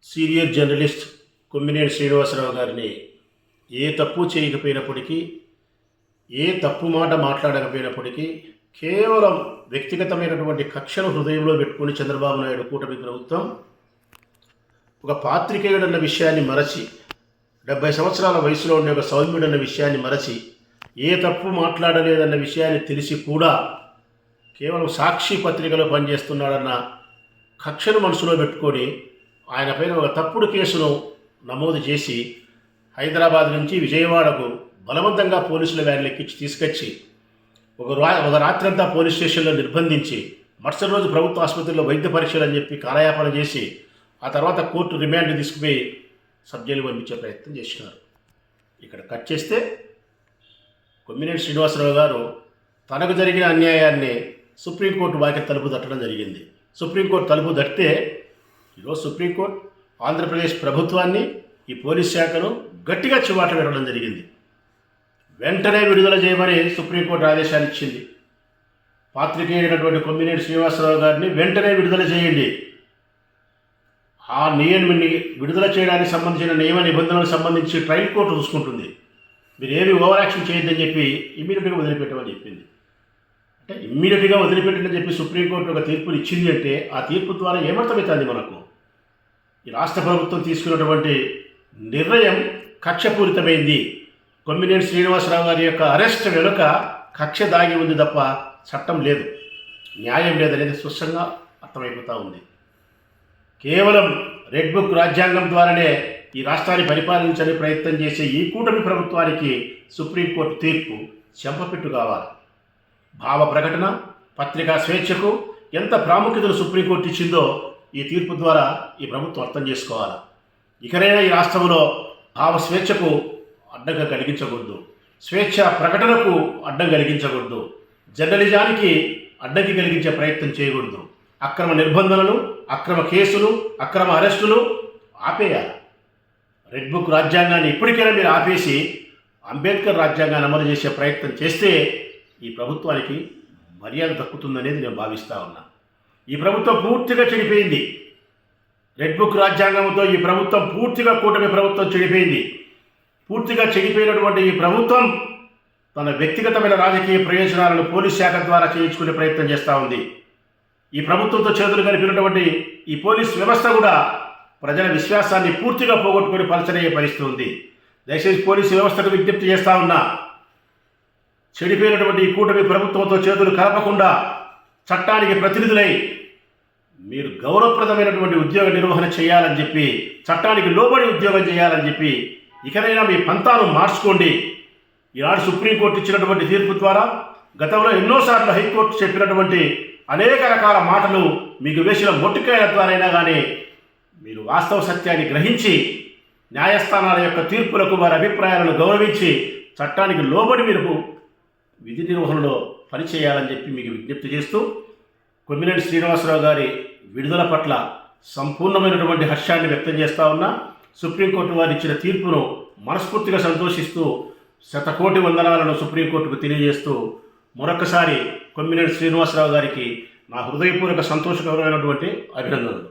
Senior journalist Kommineni Srinivasarao గారిని ఏ తప్పు చేయకపోయినప్పటికీ, ఏ తప్పు మాట మాట్లాడకపోయినప్పటికీ, కేవలం వ్యక్తిగతమైనటువంటి కక్షను హృదయంలో పెట్టుకుని చంద్రబాబు నాయుడు కూటమి ప్రభుత్వం ఒక పాత్రికేయుడన్న విషయాన్ని మరచి, 70 సంవత్సరాల వయసులో ఉండే ఒక సౌమ్యుడన్న విషయాన్ని మరచి, ఏ తప్పు మాట్లాడలేదన్న విషయాన్ని తెలిసి కూడా కేవలం సాక్షి పత్రికలో పనిచేస్తున్నాడన్న కక్షను మనసులో పెట్టుకొని ఆయన పైన ఒక తప్పుడు కేసును నమోదు చేసి హైదరాబాద్ నుంచి విజయవాడకు బలవంతంగా పోలీసుల వ్యాన్లు ఎక్కించి తీసుకొచ్చి ఒక రాత్రంతా పోలీస్ స్టేషన్లో నిర్బంధించి మరుసటి రోజు ప్రభుత్వ ఆసుపత్రిలో వైద్య పరీక్షలు అని చెప్పి కాలయాపన చేసి ఆ తర్వాత కోర్టు రిమాండ్ తీసుకుపోయి సబ్ జైలు పంపించే ప్రయత్నం చేసినారు. ఇక్కడ కట్ చేస్తే కొమ్మినేని శ్రీనివాసరావు గారు తనకు జరిగిన అన్యాయాన్ని సుప్రీంకోర్టు వాకిలి తలుపు తట్టడం జరిగింది. సుప్రీంకోర్టు తలుపు తట్టితే ఈరోజు సుప్రీంకోర్టు ఆంధ్రప్రదేశ్ ప్రభుత్వాన్ని, ఈ పోలీస్ శాఖను గట్టిగా చివాట్లు పెట్టడం జరిగింది. వెంటనే విడుదల చేయమని సుప్రీంకోర్టు ఆదేశాలు ఇచ్చింది. పాత్రికేయుడైనటువంటి కొమ్మినేని శ్రీనివాసరావు గారిని వెంటనే విడుదల చేయండి. ఆ విడుదల చేయడానికి సంబంధించిన నియమ నిబంధనలకు సంబంధించి ట్రయల్ కోర్టు చూసుకుంటుంది. మీరు ఏమి ఓవర్ యాక్షన్ చేయొద్దని చెప్పి ఇమ్మీడియట్గా వదిలిపెట్టమని చెప్పింది. అంటే ఇమ్మీడియట్గా వదిలిపెట్టని చెప్పి సుప్రీంకోర్టు ఒక తీర్పుని ఇచ్చింది అంటే ఆ తీర్పు ద్వారా ఏమర్థమవుతుంది మనకు? ఈ రాష్ట్ర ప్రభుత్వం తీసుకున్నటువంటి నిర్ణయం కక్షపూరితమైంది. కొమ్మినేని శ్రీనివాసరావు గారి యొక్క అరెస్ట్ వెనుక కక్ష దాగి ఉంది తప్ప చట్టం లేదు, న్యాయం లేదనేది స్పష్టంగా అర్థమైపోతూ ఉంది. కేవలం రెడ్ బుక్ రాజ్యాంగం ద్వారానే ఈ రాష్ట్రాన్ని పరిపాలించని ప్రయత్నం చేసే ఈ కూటమి ప్రభుత్వానికి సుప్రీంకోర్టు తీర్పు చెంపపెట్టు కావాలి. భావ ప్రకటన, పత్రికా స్వేచ్ఛకు ఎంత ప్రాముఖ్యతను సుప్రీంకోర్టు ఇచ్చిందో ఈ తీర్పు ద్వారా ఈ ప్రభుత్వం అర్థం చేసుకోవాలి. ఇకనైనా ఈ రాష్ట్రంలో భావ స్వేచ్ఛకు అడ్డంగా కలిగించకూడదు, స్వేచ్ఛ ప్రకటనకు అడ్డం కలిగించకూడదు, జర్నలిజానికి అడ్డంకి కలిగించే ప్రయత్నం చేయకూడదు. అక్రమ నిర్బంధనలు, అక్రమ కేసులు, అక్రమ అరెస్టులు ఆపేయాలి. రెడ్ బుక్ రాజ్యాంగాన్ని ఇప్పటికైనా మీరు ఆపేసి అంబేద్కర్ రాజ్యాంగాన్ని అమలు చేసే ప్రయత్నం చేస్తే ఈ ప్రభుత్వానికి మర్యాద దక్కుతుందనేది నేను భావిస్తూ ఉన్నా. ఈ ప్రభుత్వం పూర్తిగా చెడిపోయింది. రెడ్ బుక్ రాజ్యాంగంతో ఈ ప్రభుత్వం పూర్తిగా, కూటమి ప్రభుత్వం చెడిపోయింది. పూర్తిగా చెడిపోయినటువంటి ఈ ప్రభుత్వం తన వ్యక్తిగతమైన రాజకీయ ప్రయోజనాలను పోలీస్ శాఖ ద్వారా చేయించుకునే ప్రయత్నం చేస్తూ ఉంది. ఈ ప్రభుత్వంతో చేతులు కలిపినటువంటి ఈ పోలీస్ వ్యవస్థ కూడా ప్రజల విశ్వాసాన్ని పూర్తిగా పోగొట్టుకుని పలచనయ్యే పరిస్థితి ఉంది. దయచేసి పోలీసు వ్యవస్థకు విజ్ఞప్తి చేస్తూ ఉన్నా, చెడిపోయినటువంటి ఈ కూటమి ప్రభుత్వంతో చేతులు కలపకుండా చట్టానికి ప్రతినిధులై మీరు గౌరవప్రదమైనటువంటి ఉద్యోగ నిర్వహణ చేయాలని చెప్పి, చట్టానికి లోబడి ఉద్యోగం చేయాలని చెప్పి ఇకనైనా మీ పంతాను మార్చుకోండి. ఈనాడు సుప్రీంకోర్టు ఇచ్చినటువంటి తీర్పు ద్వారా, గతంలో ఎన్నోసార్లు హైకోర్టు చెప్పినటువంటి అనేక రకాల మాటలు మీకు వేసిన మొట్టికాయల ద్వారైనా కానీ మీరు వాస్తవ సత్యాన్ని గ్రహించి న్యాయస్థానాల యొక్క తీర్పులకు వారి అభిప్రాయాలను గౌరవించి చట్టానికి లోబడి మీరు విధి నిర్వహణలో పనిచేయాలని చెప్పి మీకు విజ్ఞప్తి చేస్తూ, కొమ్మినేని శ్రీనివాసరావు గారి విడుదల పట్ల సంపూర్ణమైనటువంటి హర్షాన్ని వ్యక్తం చేస్తూ ఉన్నా. సుప్రీంకోర్టు వారు ఇచ్చిన తీర్పును మనస్ఫూర్తిగా సంతోషిస్తూ శతకోటి వందనాలను సుప్రీంకోర్టుకు తెలియజేస్తూ మరొకసారి కొమ్మినేని శ్రీనివాసరావు గారికి నా హృదయపూర్వక సంతోషకరమైనటువంటి అభినందనలు.